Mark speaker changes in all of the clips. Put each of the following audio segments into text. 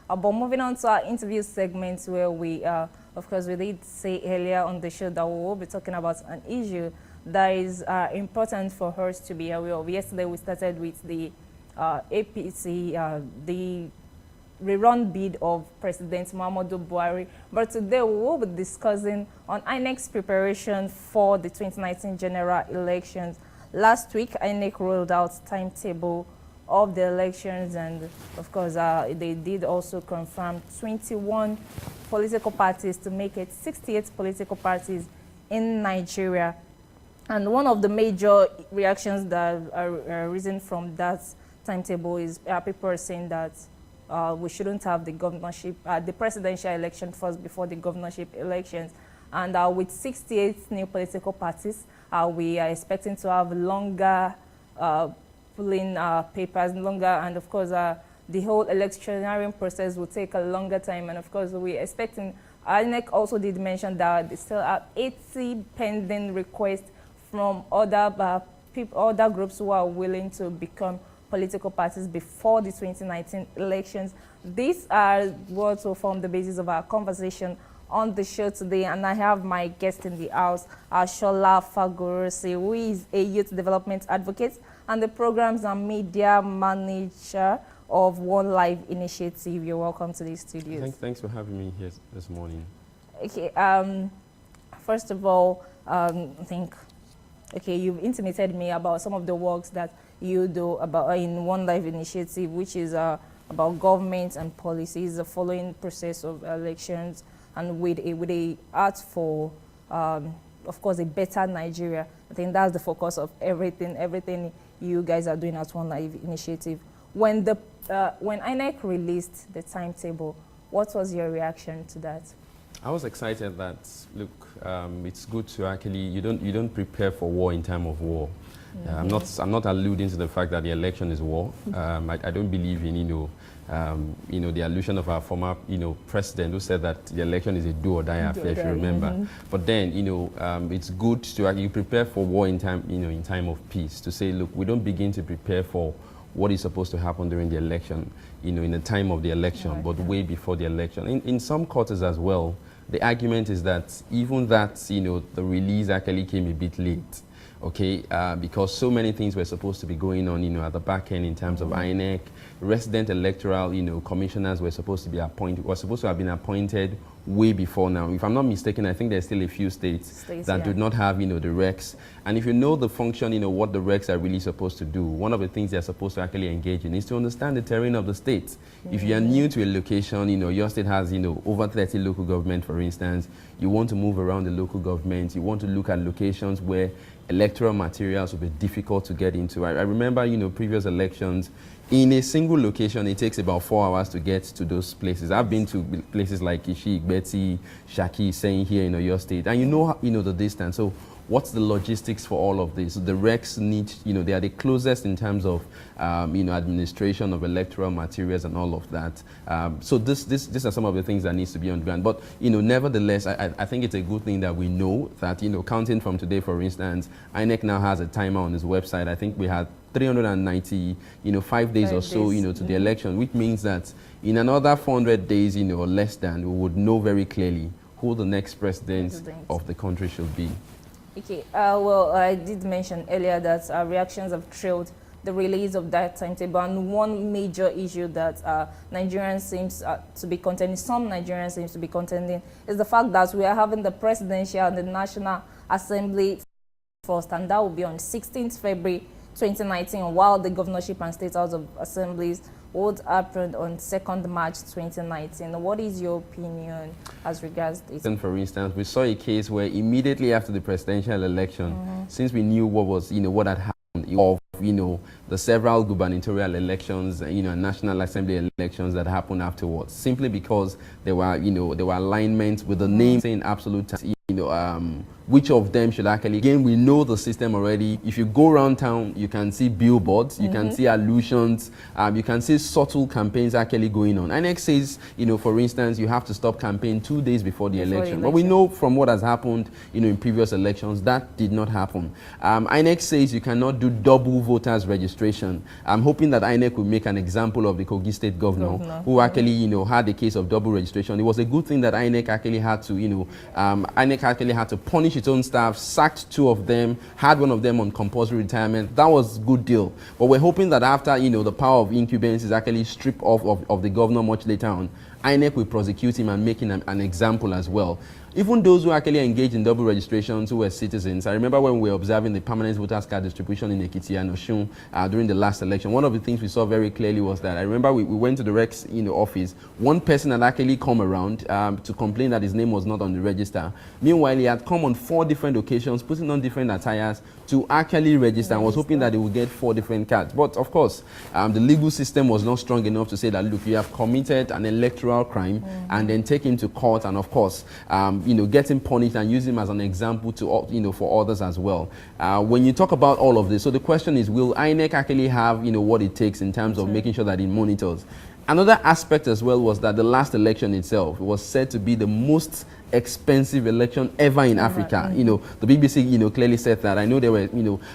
Speaker 1: But moving on to our interview segment, where we, of course, we did say earlier on the show that we will be talking about an issue that is important for us to be aware of. Yesterday, we started with the APC, the rerun bid of President Muhammadu Buhari. But today, we will be discussing on INEC's preparation for the 2019 general elections. Last week, INEC rolled out timetable of the elections, and of course they did also confirm 21 political parties to make it 68 political parties in Nigeria. And one of the major reactions that are risen from that timetable is people are saying that we shouldn't have the governorship, the presidential election first before the governorship elections. And with 68 new political parties, we are expecting to have longer pulling papers longer, and of course the whole electioneering process will take a longer time. And of course we're expecting, INEC also did mention that they still have 80 pending requests from other other groups who are willing to become political parties before the 2019 elections. These are what will form the basis of our conversation on the show today, and I have my guest in the house, Shola Fagorosi, who is a youth development advocate and the programs and media manager of Onelife Initiative. You're welcome to the studios.
Speaker 2: Thanks for having me here this morning.
Speaker 1: Okay, first of all, I think, okay, you've intimated me about some of the works that you do about in Onelife Initiative, which is about government and policies, the following process of elections, and with a art for, of course, a better Nigeria. I think that's the focus of everything you guys are doing at Onelife Initiative. When INEC released the timetable, what was your reaction to that?
Speaker 2: I was excited that, look, it's good to actually, you don't prepare for war in time of war. Mm-hmm. I'm not alluding to the fact that the election is war. I don't believe in the allusion of our former president who said that the election is a do or die affair, if you remember. Mm-hmm. But then it's good to actually prepare for war in time in time of peace. To say, look, we don't begin to prepare for what is supposed to happen during the election, in the time of the election, right, but way before the election. In some quarters as well, the argument is that even that the release actually came a bit late. Okay, because so many things were supposed to be going on, at the back end in terms of INEC, resident electoral, commissioners were supposed to be appointed, were supposed to have been appointed way before now. If I'm not mistaken, I think there's still a few states that do not have, the recs. And if you know the function, what the recs are really supposed to do, one of the things they're supposed to actually engage in is to understand the terrain of the state. Mm-hmm. If you are new to a location, your state has, over 30 local government, for instance, you want to move around the local government, you want to look at locations where electoral materials will be difficult to get into. I remember, previous elections, in a single location, it takes about 4 hours to get to those places. I've been to places like Ishi, Igbeti, Shaki, saying here in your state, and the distance. So what's the logistics for all of this? The recs need, they are the closest in terms of, administration of electoral materials and all of that. So these are some of the things that needs to be on ground. But, nevertheless, I think it's a good thing that we know that, counting from today, for instance, INEC now has a timer on his website. I think we had 390, 5 days or so, to the election, which means that in another 400 days, or less than, we would know very clearly who the next president of the country should be.
Speaker 1: Okay, well, I did mention earlier that reactions have trailed the release of that timetable, and one major issue that Nigerians seems to be contending, some Nigerians seems to be contending, is the fact that we are having the presidential and the National Assembly first, and that will be on 16th February 2019, while the governorship and state house of assemblies would happen on 2nd March 2019. What is your opinion as regards this?
Speaker 2: For instance, we saw a case where immediately after the presidential election, since we knew what was, what had happened of, the several gubernatorial elections, and National Assembly elections that happened afterwards, simply because there were, there were alignments with the name saying absolute, which of them should actually, again, we know the system already. If you go around town, you can see billboards, you can see allusions, you can see subtle campaigns actually going on. INEC says, for instance, you have to stop campaign 2 days before the election. But we know from what has happened, in previous elections, that did not happen. INEC says you cannot do double voters registration. I'm hoping that INEC will make an example of the Kogi State governor who actually, had a case of double registration. It was a good thing that INEC actually had to, INEC actually had to punish its own staff, sacked 2 of them, had 1 of them on compulsory retirement. That was a good deal. But we're hoping that after, the power of incumbents is actually stripped off of the governor much later on, INEC will prosecute him and make him an example as well. Even those who actually engaged in double registrations who were citizens, I remember when we were observing the permanent voters card distribution in Ekiti and Osun during the last election, one of the things we saw very clearly was that I remember we went to the Rex office. One person had actually come around to complain that his name was not on the register. Meanwhile, he had come on 4 different occasions, putting on different attires to actually register and was hoping that he would get 4 different cards. But of course, the legal system was not strong enough to say that, look, you have committed an electoral crime and then take him to court and, of course, get him punished and use him as an example to, for others as well. When you talk about all of this, so the question is, will INEC actually have, what it takes in terms of making sure that it monitors? Another aspect as well was that the last election itself was said to be the most expensive election ever in Africa. The BBC, clearly said that. I know there were,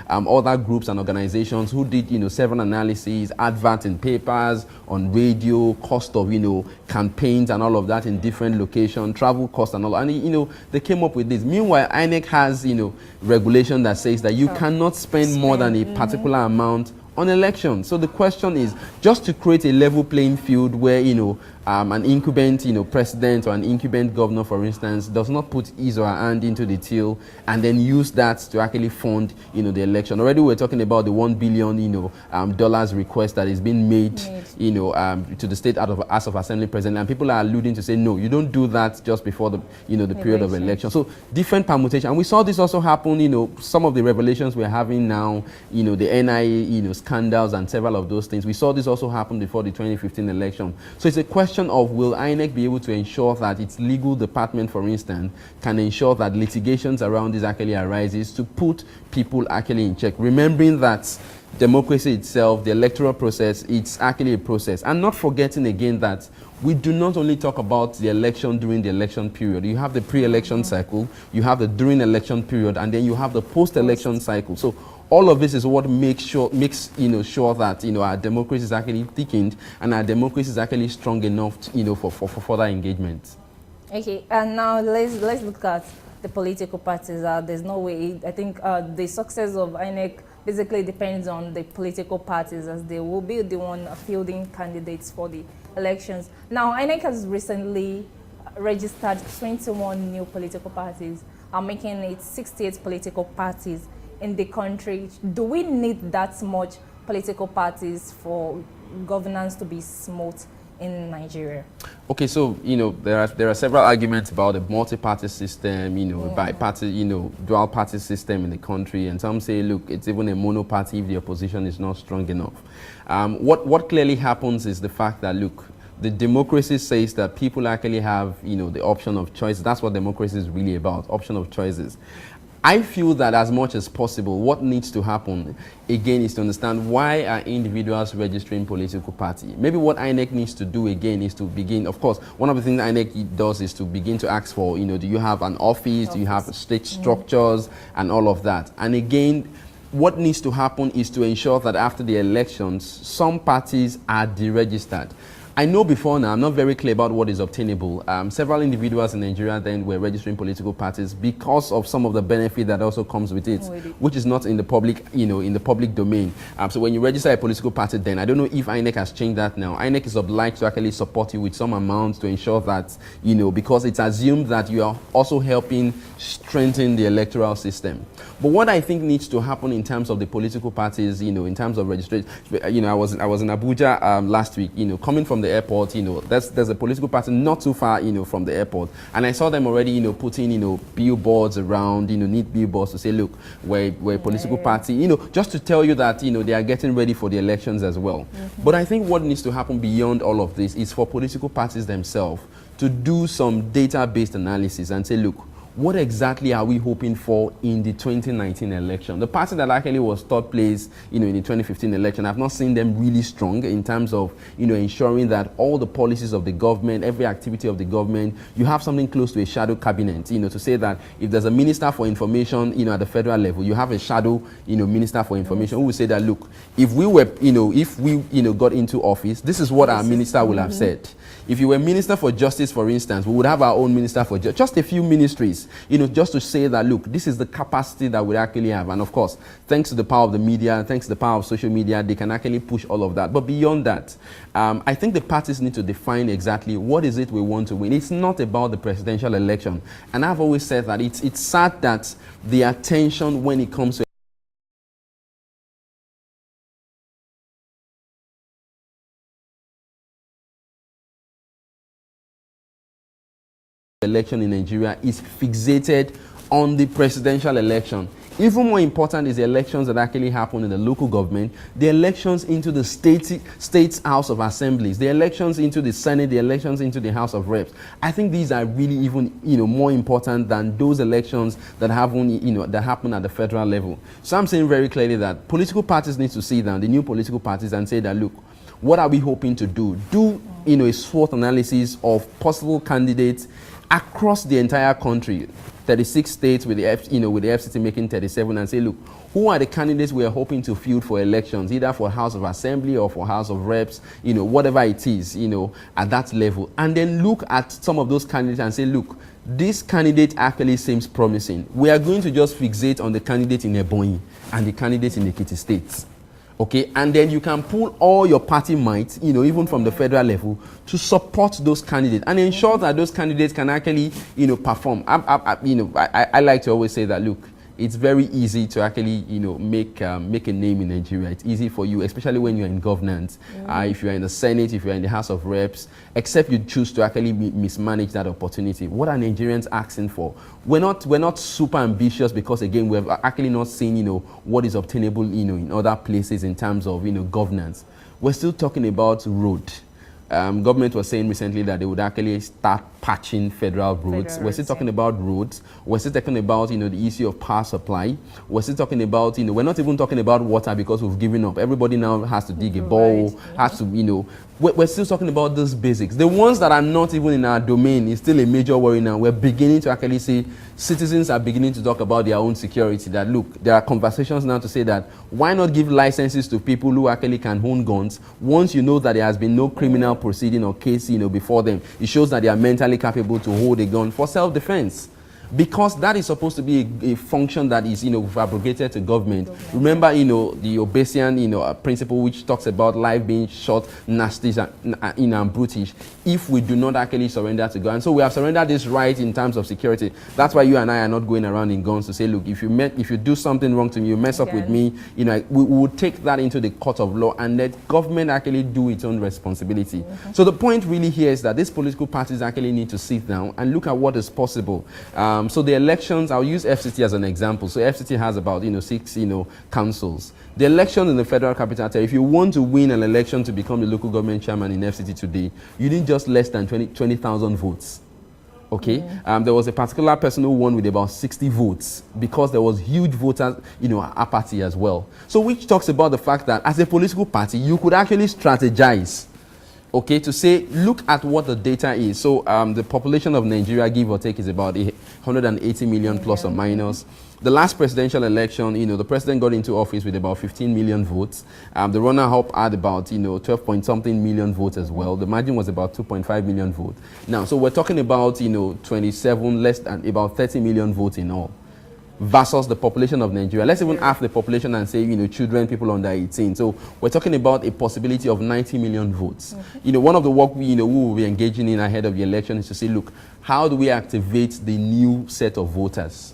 Speaker 2: other groups and organizations who did, several analyses, adverts in papers, on radio, cost of, campaigns and all of that in different locations, travel costs and all. And, they came up with this. Meanwhile, INEC has, regulation that says that you cannot spend more than a particular amount on elections. So the question is just to create a level playing field where, an incumbent, president or an incumbent governor, for instance, does not put his or her hand into the till and then use that to actually fund, the election. Already we're talking about the $1 billion, dollars request that is being made, to the State House of Assembly president, and people are alluding to say, no, you don't do that just before the, the period of election. So different permutation, and we saw this also happen, some of the revelations we're having now, the NIA, scandals and several of those things. We saw this also happen before the 2015 election. So it's a question of, will INEC be able to ensure that its legal department, for instance, can ensure that litigations around this actually arises to put people actually in check, remembering that democracy itself, the electoral process, it's actually a process, and not forgetting again that we do not only talk about the election during the election period. You have the pre-election cycle, you have the during election period, and then you have the post-election cycle. So all of this is what makes sure that our democracy is actually thickened and our democracy is actually strong enough to, for further engagement.
Speaker 1: Okay, and now let's look at the political parties. There's no way. I think the success of INEC basically depends on the political parties, as they will be the one fielding candidates for the elections. Now, INEC has recently registered 21 new political parties, making it 68 political parties in the country. Do we need that much political parties for governance to be smooth in Nigeria?
Speaker 2: Okay, so there are several arguments about the multi-party system, bi-party, dual party system in the country, and some say, look, it's even a mono-party if the opposition is not strong enough. What clearly happens is the fact that, look, the democracy says that people actually have, the option of choice. That's what democracy is really about, option of choices. I feel that as much as possible, what needs to happen, again, is to understand why are individuals registering political party. Maybe what INEC needs to do, again, is to begin, of course, one of the things INEC does is to begin to ask for, do you have an office, do you have state structures, and all of that. And again, what needs to happen is to ensure that after the elections, some parties are deregistered. I know before now, I'm not very clear about what is obtainable. Several individuals in Nigeria then were registering political parties because of some of the benefit that also comes with it, which is not in the public, in the public domain. So when you register a political party, then I don't know if INEC has changed that now. INEC is obliged to actually support you with some amount to ensure that, because it's assumed that you are also helping strengthen the electoral system. But what I think needs to happen in terms of the political parties, in terms of registration, I was in Abuja last week, coming from the airport, there's a political party not too far, from the airport, and I saw them already, putting, billboards around, neat billboards to say, look, we're a political party, just to tell you that, they are getting ready for the elections as well. But I think what needs to happen beyond all of this is for political parties themselves to do some data-based analysis and say, look, what exactly are we hoping for in the 2019 election? The party that actually was third place, in the 2015 election, I've not seen them really strong in terms of, ensuring that all the policies of the government, every activity of the government, you have something close to a shadow cabinet, to say that if there's a minister for information, at the federal level, you have a shadow, minister for information who will say that, look, if we were, got into office, this is what our minister will have said. If you were Minister for Justice, for instance, we would have our own Minister for Justice, just a few ministries, just to say that, look, this is the capacity that we actually have. And of course, thanks to the power of the media, thanks to the power of social media, they can actually push all of that. But beyond that, I think the parties need to define exactly what is it we want to win. It's not about the presidential election. And I've always said that it's sad that the attention when it comes to election in Nigeria is fixated on the presidential election. Even more important is the elections that actually happen in the local government, the elections into the state's House of Assemblies, the elections into the Senate, the elections into the House of Reps. I think these are really even more important than those elections that happen that happen at the federal level. So I'm saying very clearly that political parties need to sit down, the new political parties, and say that, look, what are we hoping to do? Do a SWOT analysis of possible candidates across the entire country, 36 states with the with the FCT making 37, and say, look, who are the candidates we are hoping to field for elections, either for House of Assembly or for House of Reps, whatever it is, at that level. And then look at some of those candidates and say, look, this candidate actually seems promising. We are going to just fixate on the candidate in Ebonyi and the candidate in Ekiti states. Okay, and then you can pull all your party might, even from the federal level, to support those candidates and ensure that those candidates can actually, perform. I like to always say that, look, it's very easy to actually, make a name in Nigeria. It's easy for you, especially when you're in governance. If you're in the Senate, if you're in the House of Reps, except you choose to actually mismanage that opportunity. What are Nigerians asking for? We're not super ambitious because, again, we've actually not seen, what is obtainable, in other places in terms of, governance. We're still talking about road. Government was saying recently that they would actually start patching federal roads. We're still talking about roads. We're still talking about, the issue of power supply. We're still talking about, we're not even talking about water because we've given up. Everybody now has to dig a borehole, has to, we're still talking about those basics. The ones that are not even in our domain is still a major worry now. We're beginning to actually see citizens are beginning to talk about their own security. That, look, there are conversations now to say that why not give licenses to people who actually can own guns once you know that there has been no criminal proceeding or case, before them. It shows that they are mentally capable to hold a gun for self-defense. Because that is supposed to be a function that is, abrogated to government. Remember, the Obesian, principle which talks about life being short, nasty, and brutish, if we do not actually surrender to God. And so we have surrendered this right in terms of security. That's why you and I are not going around in guns to say, look, if you do something wrong to me, you mess up with me, we will take that into the court of law and let government actually do its own responsibility. So the point really here is that these political parties actually need to sit down and look at what is possible. So the elections, I'll use FCT as an example. So FCT has about 6 councils. The elections in the Federal Capital Territory, if you want to win an election to become the local government chairman in FCT today, you need just less than 20,000 votes. Okay, there was a particular person who won with about 60 votes because there was huge voters, apathy as well. So which talks about the fact that as a political party, you could actually strategize. Okay, to say, look at what the data is. So the population of Nigeria, give or take, is about 180 million plus or minus. The last presidential election, the president got into office with about 15 million votes. The runner-up had about, 12 point something million votes as well. The margin was about 2.5 million votes. Now, so we're talking about, 27, less than about 30 million votes in all, versus the population of Nigeria. Let's even half the population and say, children, people under 18. So we're talking about a possibility of 90 million votes. One of the work we will be engaging in ahead of the election is to say, look, how do we activate the new set of voters?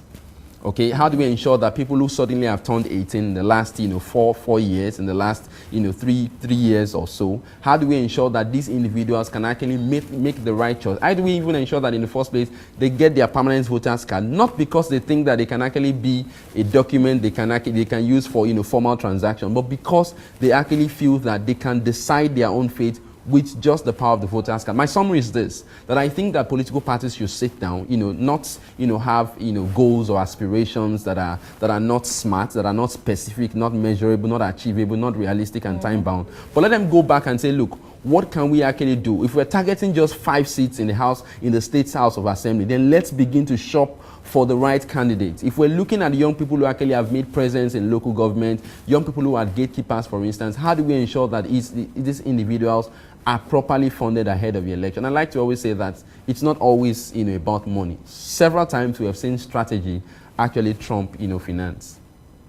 Speaker 2: Okay, how do we ensure that people who suddenly have turned 18 in the last, 4 years, in the last, 3 years or so, how do we ensure that these individuals can actually make the right choice? How do we even ensure that in the first place they get their permanent voters card, not because they think that they can actually be a document they can use for formal transaction, but because they actually feel that they can decide their own fate with just the power of the voters card. My summary is this, that I think that political parties should sit down, not, have, goals or aspirations that are not smart, that are not specific, not measurable, not achievable, not realistic and time-bound. But let them go back and say, look, what can we actually do? If we're targeting just 5 seats in the House, in the State's House of Assembly, then let's begin to shop for the right candidates. If we're looking at young people who actually have made presence in local government, young people who are gatekeepers, for instance, how do we ensure that these individuals are properly funded ahead of the election? I like to always say that it's not always about money. Several times we have seen strategy actually trump finance.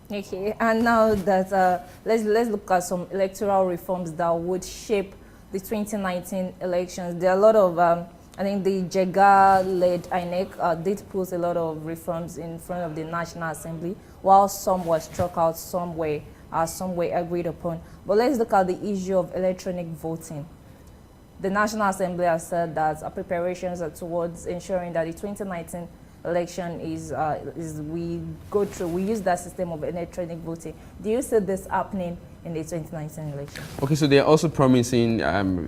Speaker 1: Okay, and now that let's look at some electoral reforms that would shape the 2019 elections. There are a lot of I think the Jega-led INEC did put a lot of reforms in front of the National Assembly, while some were struck out, some were agreed upon. But let's look at the issue of electronic voting. The National Assembly has said that preparations are towards ensuring that the 2019 election we use that system of electronic voting. Do you see this happening in the 2019 election? Okay,
Speaker 2: so they're also promising,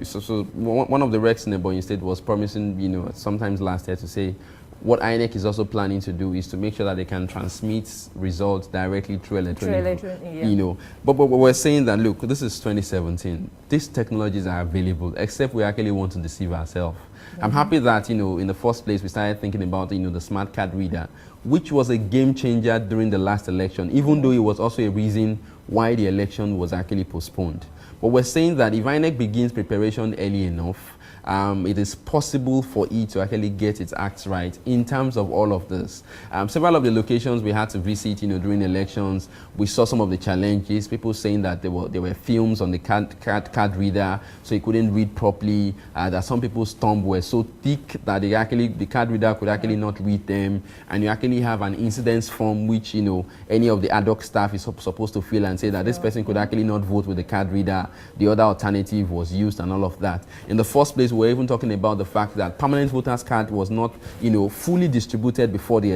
Speaker 2: so one of the recs in the Ebonyi State was promising, sometimes last year, to say what INEC is also planning to do is to make sure that they can transmit results directly through electronic, But we're saying that, look, this is 2017. These technologies are available, except we actually want to deceive ourselves. I'm happy that, in the first place, we started thinking about, the smart card reader, which was a game changer during the last election, even though it was also a reason why the election was actually postponed. But we're saying that if INEC begins preparation early enough, it is possible for it to actually get its acts right in terms of all of this. Several of the locations we had to visit, during elections, we saw some of the challenges. People saying that there were films on the card reader, so it couldn't read properly. That some people's thumbs were so thick that the card reader could actually not read them. And you actually have an incidence form which any of the ad hoc staff is supposed to fill and say that this person could actually not vote with the card reader. The other alternative was used and all of that. In the first place, we're even talking about the fact that permanent voters card was not, fully distributed before the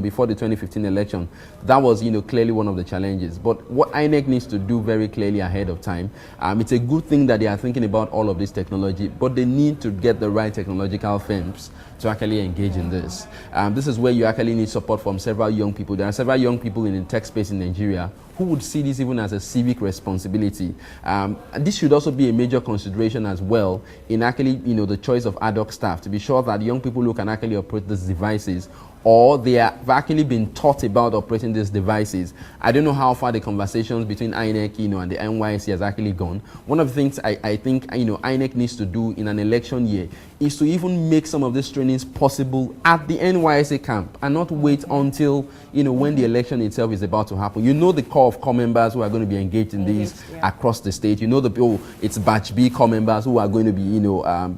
Speaker 2: before the 2015 election. That was, clearly one of the challenges. But what INEC needs to do very clearly ahead of time, it's a good thing that they are thinking about all of this technology, but they need to get the right technological firms to actually engage in this. This is where you actually need support from several young people. There are several young people in the tech space in Nigeria who would see this even as a civic responsibility. And this should also be a major consideration as well in actually, the choice of ad hoc staff, to be sure that young people who can actually operate these devices, or they have actually been taught about operating these devices. I don't know how far the conversations between INEC, and the NYSC has actually gone. One of the things I think, INEC needs to do in an election year is to even make some of these trainings possible at the NYSC camp and not wait until, when the election itself is about to happen. The core of core members who are going to be engaged in these across the state. It's batch B core members who are going to be,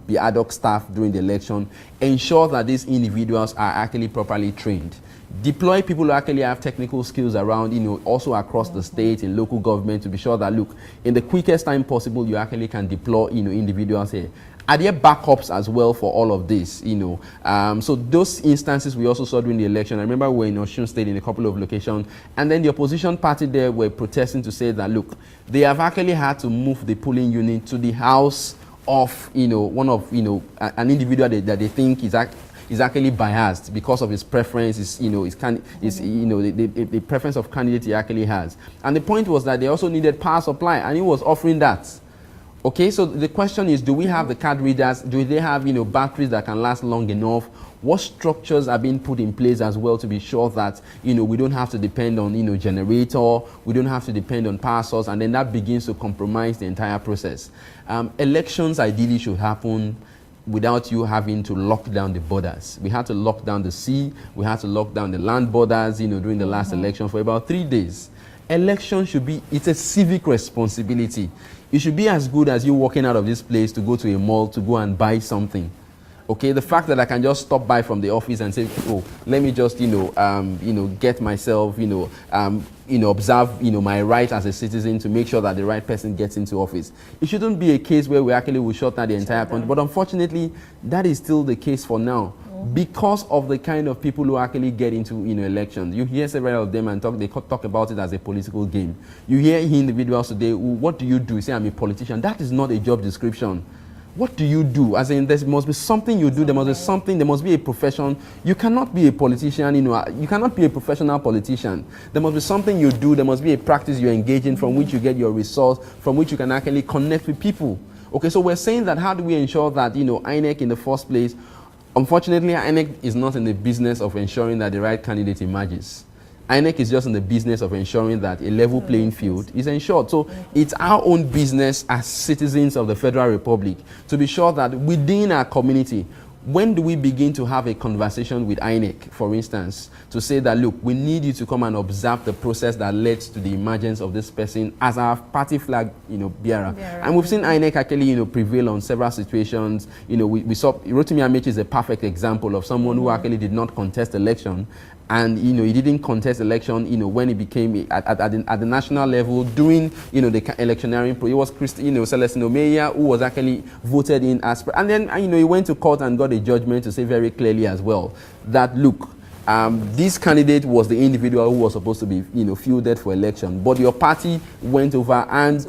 Speaker 2: be ad hoc staff during the election. Ensure that these individuals are actually properly trained. Deploy people who actually have technical skills around, also across the state, in local government, to be sure that, look, in the quickest time possible, you actually can deploy, individuals here. Are there backups as well for all of this, So those instances we also saw during the election. I remember we were in Osun State in a couple of locations, and then the opposition party there were protesting to say that, look, they have actually had to move the polling unit to the house of, one of, an individual that they think is actually biased because of his preference, the preference of candidate he actually has. And the point was that they also needed power supply, and he was offering that. Okay, so the question is, do we have the card readers? Do they have, batteries that can last long enough? What structures are being put in place as well to be sure that, we don't have to depend on, generator, we don't have to depend on power source, and then that begins to compromise the entire process. Elections ideally should happen without you having to lock down the borders. We had to lock down the sea, we had to lock down the land borders, during the last election for about 3 days. Election should be, it's a civic responsibility. It should be as good as you walking out of this place to go to a mall to go and buy something. Okay, the fact that I can just stop by from the office and say, oh, let me just, get myself, observe, my right as a citizen to make sure that the right person gets into office. It shouldn't be a case where we actually will shut down the entire country. But unfortunately, that is still the case for now. because of the kind of people who actually get into elections. You hear several of them and they talk about it as a political game. You hear individuals today, what do you do? You say, I'm a politician. That is not a job description. What do you do? As in, there must be something you do. There must be something. There must be a profession. You cannot be a politician. You cannot be a professional politician. There must be something you do. There must be a practice you engage in from which you get your resource, from which you can actually connect with people. Okay, so we're saying that how do we ensure that INEC in the first place? Unfortunately, INEC is not in the business of ensuring that the right candidate emerges. INEC is just in the business of ensuring that a level playing field is ensured. So it's our own business as citizens of the Federal Republic to be sure that within our community, when do we begin to have a conversation with INEC, for instance, to say that, look, we need you to come and observe the process that led to the emergence of this person as our party flag, bearer. And we've seen INEC actually, prevail on several situations. We saw Rotimi Amechi is a perfect example of someone who actually did not contest election. And he didn't contest election when he became at the national level during the electioneering. It was Celestino Meya who was actually voted in as and then he went to court and got a judgment to say very clearly as well that, look, this candidate was the individual who was supposed to be fielded for election, but your party went over and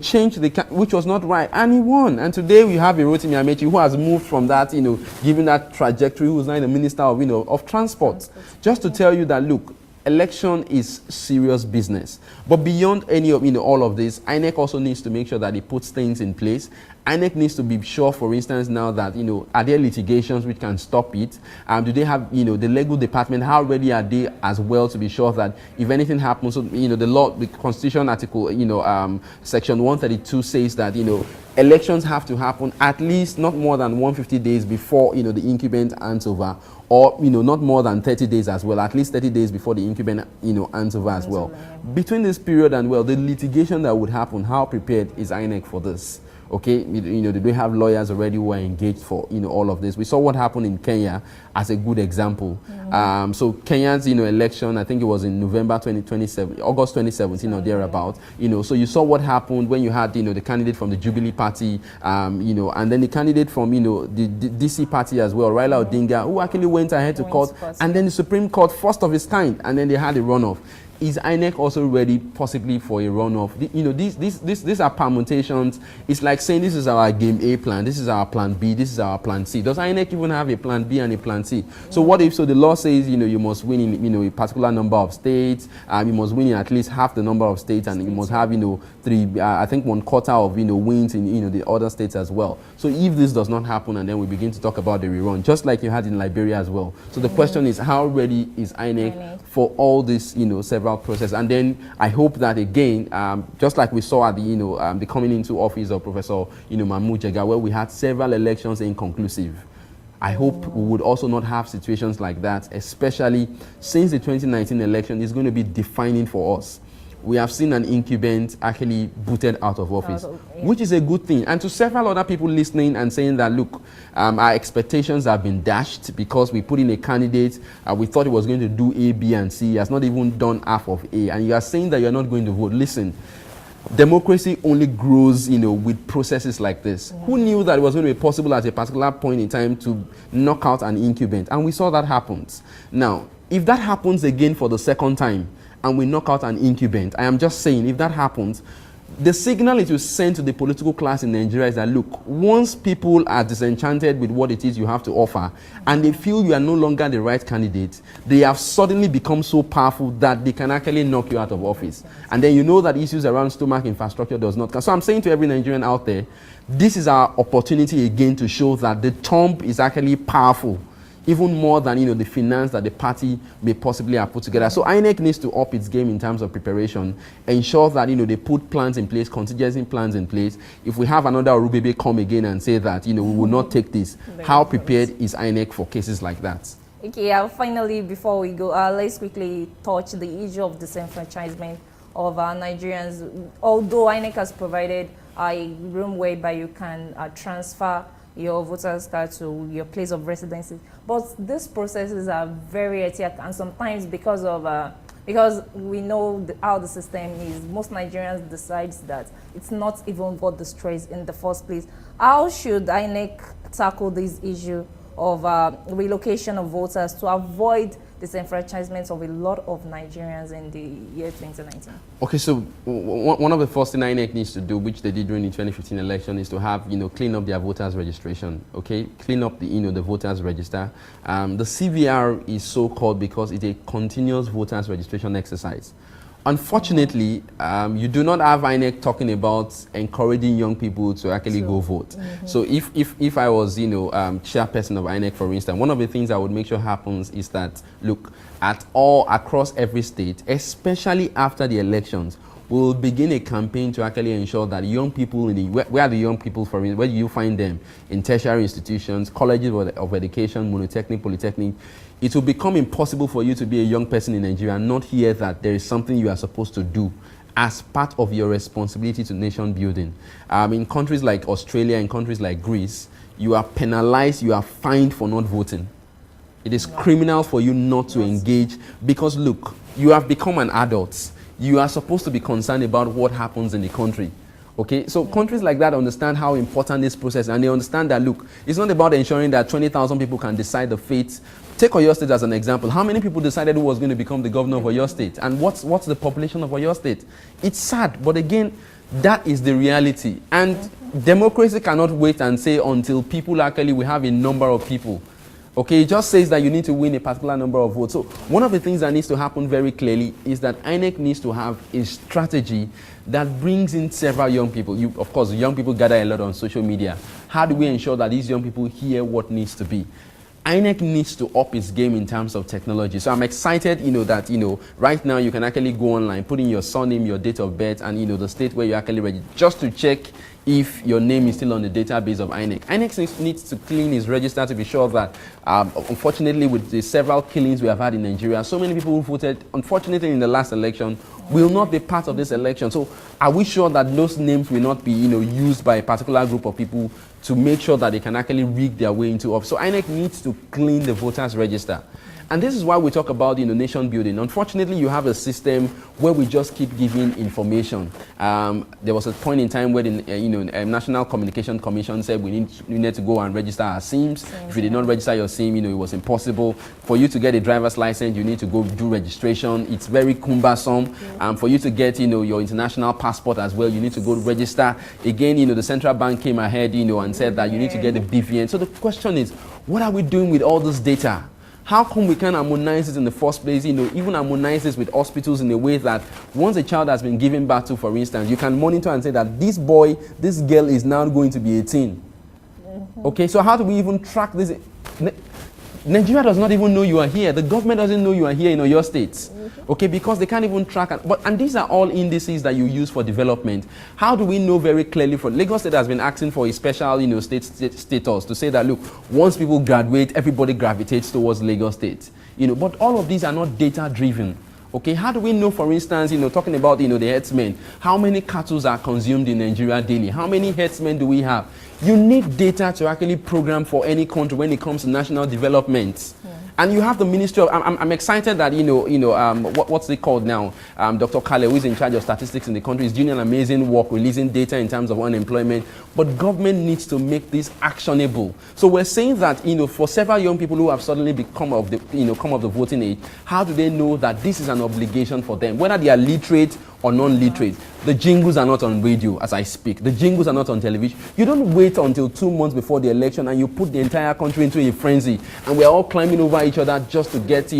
Speaker 2: changed which was not right, and he won. And today we have a Rotimi Amechi who has moved from that, given that trajectory, who's now the Minister of Transport. Just to tell you that, look, election is serious business. But beyond any of all of this, INEC also needs to make sure that it puts things in place. INEC needs to be sure, for instance, now that, are there litigations which can stop it? Do they have, the legal department, how ready are they as well to be sure that if anything happens, so, the law, the Constitution article, Section 132 says that, elections have to happen at least not more than 150 days before, the incumbent hands over, or, not more than 30 days as well, at least 30 days before the incumbent, hands over as well. Between this period and, well, the litigation that would happen, how prepared is INEC for this? Okay, do they have lawyers already who are engaged for all of this? We saw what happened in Kenya as a good example. So Kenya's election, I think it was in November 2017, August 2017 or thereabout. So you saw what happened when you had the candidate from the Jubilee Party, and then the candidate from the DC Party as well, Raila Odinga, who actually went ahead to court, and then the Supreme Court, first of its kind, and then they had a runoff. Is INEC also ready possibly for a runoff? These are permutations. It's like saying this is our game A plan, this is our plan B, this is our plan C. Does INEC even have a plan B and a plan C? So what if, so the law says, you must win in, a particular number of states, you must win in at least half the number of states, and you must have, I think 1/4 of, wins in, the other states as well. So if this does not happen, and then we begin to talk about the rerun, just like you had in Liberia as well. So the question is, how ready is INEC for all this, several process? And then I hope that again, just like we saw at the, the coming into office of Professor, Mahmoud Jega, where we had several elections inconclusive. I hope we would also not have situations like that, especially since the 2019 election is going to be defining for us. We have seen an incumbent actually booted out of office, which is a good thing. And to several other people listening and saying that, look, our expectations have been dashed because we put in a candidate, we thought he was going to do A, B, and C. He has not even done half of A. And you are saying that you're not going to vote. Listen, democracy only grows, with processes like this. Who knew that it was going to be possible at a particular point in time to knock out an incumbent? And we saw that happens. Now, if that happens again for the second time, and we knock out an incumbent, I am just saying, if that happens, the signal it will send to the political class in Nigeria is that, look, once people are disenchanted with what it is you have to offer, and they feel you are no longer the right candidate, they have suddenly become so powerful that they can actually knock you out of office. And then you know that issues around stomach infrastructure does not. So I'm saying to every Nigerian out there, this is our opportunity again to show that the thumb is actually powerful, even more than, the finance that the party may possibly have put together. So INEC needs to up its game in terms of preparation, ensure that, they put plans in place, contingency plans in place. If we have another Orubebe come again and say that, we will not take this, how prepared is INEC for cases like that?
Speaker 1: Okay, finally, before we go, let's quickly touch the issue of disenfranchisement of Nigerians. Although INEC has provided a room whereby you can transfer your voter's card to your place of residency, but these processes are very archaic, and sometimes because we know how the system is, most Nigerians decide that it's not even worth the stress in the first place. How should INEC tackle this issue of relocation of voters to avoid disenfranchisement of a lot of Nigerians in the year 2019?
Speaker 2: Okay, so one of the first things INEC needs to do, which they did during the 2015 election, is to have, clean up their voters registration. Okay, clean up the, the voters register. The CVR is so called because it's a continuous voters registration exercise. Unfortunately, you do not have INEC talking about encouraging young people to actually go vote. So if I was, chairperson of INEC, for instance, one of the things I would make sure happens is that, look, across every state, especially after the elections, we'll begin a campaign to actually ensure that young people where are the young people, for instance, where do you find them? In tertiary institutions, colleges of education, monotechnic, polytechnic. It will become impossible for you to be a young person in Nigeria and not hear that there is something you are supposed to do as part of your responsibility to nation building. In countries like Australia, in countries like Greece, you are penalized, you are fined for not voting. It is criminal for you not to engage because, look, you have become an adult. You are supposed to be concerned about what happens in the country. Okay, so countries like that understand how important this process is, and they understand that, look, it's not about ensuring that 20,000 people can decide the fate. Take Oyo State as an example. How many people decided who was going to become the governor of Oyo State? And what's the population of Oyo State? It's sad, but again, that is the reality. And democracy cannot wait and say until people actually, we have a number of people. Okay, it just says that you need to win a particular number of votes. So one of the things that needs to happen very clearly is that INEC needs to have a strategy that brings in several young people. Of course, young people gather a lot on social media. How do we ensure that these young people hear what needs to be? INEC needs to up its game in terms of technology. So I'm excited, that, right now you can actually go online, put in your surname, your date of birth, and, the state where you're actually registered, just to check if your name is still on the database of INEC. INEC needs to clean its register to be sure that, unfortunately, with the several killings we have had in Nigeria, so many people who voted, unfortunately, in the last election, will not be part of this election. So are we sure that those names will not be, used by a particular group of people to make sure that they can actually rig their way into office? So INEC needs to clean the voters register. And this is why we talk about nation building. Unfortunately, you have a system where we just keep giving information. There was a point in time where the National Communication Commission said we needed to go and register our SIMs. If you did not register your SIM, it was impossible. For you to get a driver's license, you need to go do registration. It's very cumbersome. For you to get your international passport as well, you need to go register. Again, the central bank came ahead and said that you need to get the BVN. So the question is, what are we doing with all this data? How come we can't harmonize this in the first place? Even harmonize this with hospitals in a way that once a child has been given birth to, for instance, you can monitor and say that this boy, this girl is now going to be 18. Okay, so how do we even track this? Nigeria does not even know you are here. The government doesn't know you are here in your states. Okay, because they can't even track. And these are all indices that you use for development. How do we know very clearly? For Lagos State has been asking for a special, state status to say that, look, once people graduate, everybody gravitates towards Lagos State. But all of these are not data driven. Okay, how do we know, for instance, talking about, the herdsmen, how many cattle are consumed in Nigeria daily? How many herdsmen do we have? You need data to actually program for any country when it comes to national development. And you have the Ministry of, I'm excited that, what's it called now? Dr. Kale, who is in charge of statistics in the country, is doing an amazing work releasing data in terms of unemployment. But government needs to make this actionable. So we're saying that, for several young people who have suddenly come of the voting age, how do they know that this is an obligation for them? Whether they are literate or non-literate. The jingles are not on radio as I speak. The jingles are not on television. You don't wait until 2 months before the election and you put the entire country into a frenzy and we're all climbing over each other just to get,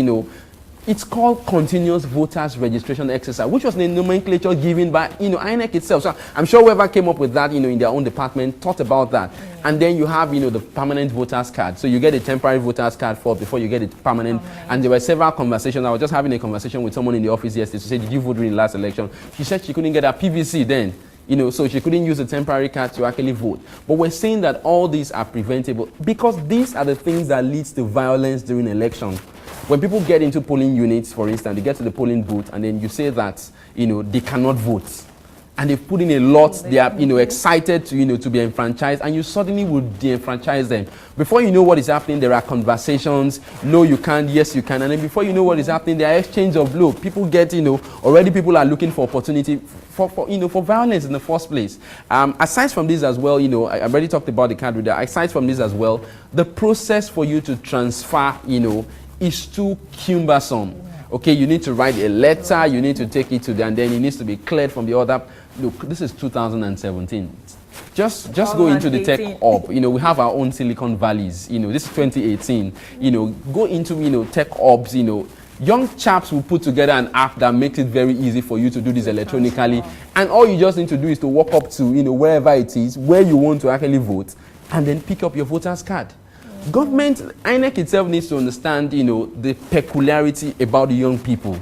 Speaker 2: it's called continuous voters registration exercise, which was the nomenclature given by, INEC itself. So I'm sure whoever came up with that, in their own department thought about that. And then you have, the permanent voters card. So you get a temporary voters card before you get it permanent. And there were several conversations. I was just having a conversation with someone in the office yesterday to say, did you vote during the last election? She said she couldn't get her PVC then. So she couldn't use a temporary card to actually vote. But we're saying that all these are preventable because these are the things that leads to violence during election. When people get into polling units, for instance, they get to the polling booth and then you say that, they cannot vote. and they've put in a lot, they are, excited to, to be enfranchised, and you suddenly would de-enfranchise them. Before you know what is happening, there are conversations, no you can't, yes you can, and then before you know what is happening, there are exchange of blow. People get, already people are looking for opportunity for violence in the first place. Aside from this as well, I've already talked about the card reader. Aside from this as well, the process for you to transfer, is too cumbersome. Okay, you need to write a letter, you need to take it to them, and then it needs to be cleared from the other. Look, this is 2017. Just go into the tech hub. We have our own Silicon Valleys. This is 2018. Go into tech hubs. Young chaps will put together an app that makes it very easy for you to do this electronically, and all you just need to do is to walk up to wherever it is where you want to actually vote, and then pick up your voter's card. Government, INEC itself needs to understand, the peculiarity about the young people.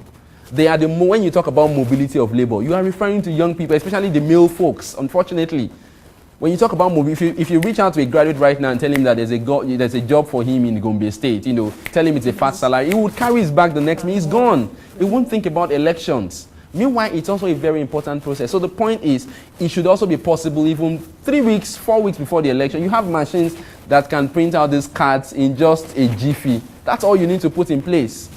Speaker 2: They are when you talk about mobility of labor, you are referring to young people, especially the male folks, unfortunately. When you talk about mobility, if you reach out to a graduate right now and tell him that there's a job for him in Gombe State, tell him it's a fat salary, he would carry his bag the next minute, he's gone. He won't think about elections. Meanwhile, it's also a very important process. So the point is, it should also be possible even 3 weeks, 4 weeks before the election. You have machines that can print out these cards in just a jiffy. That's all you need to put in place.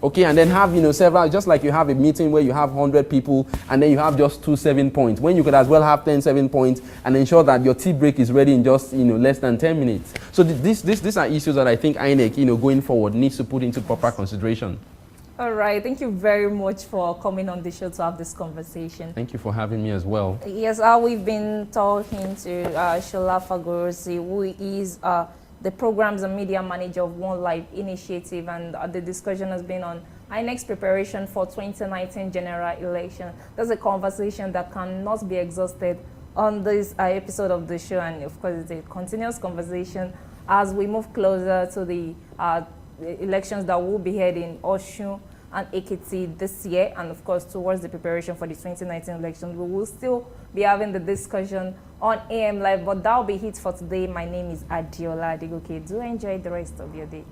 Speaker 2: Okay, and then have, several, just like you have a meeting where you have 100 people and then you have just 2 7 points, when you could as well have 10 7 points and ensure that your tea break is ready in just, less than 10 minutes. So these are issues that I think INEC, going forward, needs to put into proper consideration.
Speaker 1: All right, thank you very much for coming on the show to have this conversation.
Speaker 2: Thank you for having me as well.
Speaker 1: Yes, we've been talking to Shola Fagorosi, who is the Programs and Media Manager of Onelife Initiative, and the discussion has been on INEC's preparation for 2019 general election. That's a conversation that cannot be exhausted on this episode of the show, and of course it's a continuous conversation as we move closer to the elections that will be held in Osun and Ekiti this year, and of course towards the preparation for the 2019 elections. We will still be having the discussion on AM Live, but that will be it for today. My name is Adiola Adigoke. Do enjoy the rest of your day.